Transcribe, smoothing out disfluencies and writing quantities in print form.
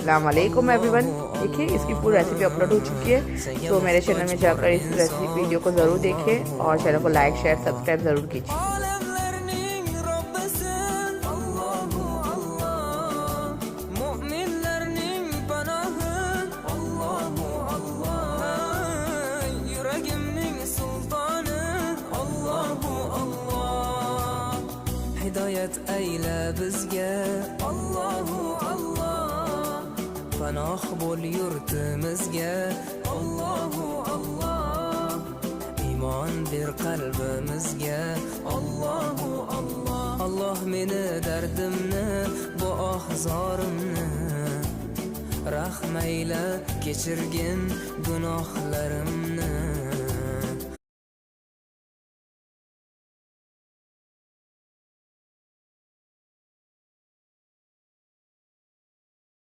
अस्सलाम वालेकुम एवरीवन। देखिए इसकी पूरी रेसिपी अपलोड हो चुकी है, तो मेरे चैनल में जाकर इस रेसिपी वीडियो को ज़रूर देखें और चैनल को लाइक शेयर सब्सक्राइब ज़रूर कीजिए। Hidayet eyle bizge Allahu Allah, panoh bol yurtimizga Allahu Allah, iymon ber qalbimizga Allahu Allah. Allah meni dardimni, bu ahzorimni rahmayla kechirgin gunohlarimni.